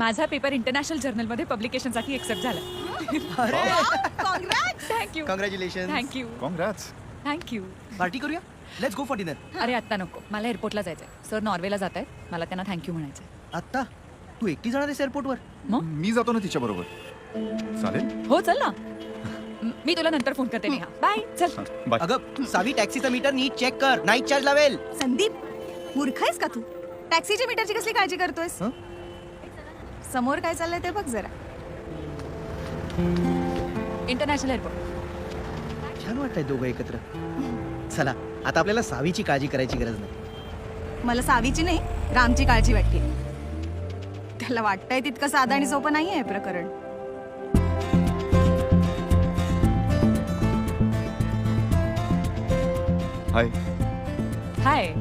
माझा paper international जर्नलमध्ये पब्लिकेशनसाठी accept झाला. अरे thank you congratulation. Thank you congrats. Thank you. Party करूया. Let's go for dinner. अरे आत्ता नको, मला एअरपोर्टला जायचंय. सर नॉर्वेला जात आहेत, मला त्यांना थँक्यू म्हणायचंय. आत्ता तू एकटी जाणार आहेस एअरपोर्टवर? मग मी जातो ना तिच्या बरोबर. चालेल. हो चल ना. मी तुला नंतर फोन करते नेहा. बाय. चल. बाय. अगं सावी टॅक्सीचं मीटर नीट चेक कर, नाईट चार्ज लावेल. संदीप मूर्ख आहेस का तू? टॅक्सीच्या मीटरची कसली काळजी करतोयस? हं? समोर काय चाललंय ते बघ जरा. International airport. छान वाटतंय दोघं एकत्र. चला आता आपल्याला सावीची काळजी करायची गरज नाही. मला सावीची नाही, रामची काळजी वाटते. त्याला वाटतंय तितकं साधं आणि सोपं नाहीये हे प्रकरण. हाय. हाय.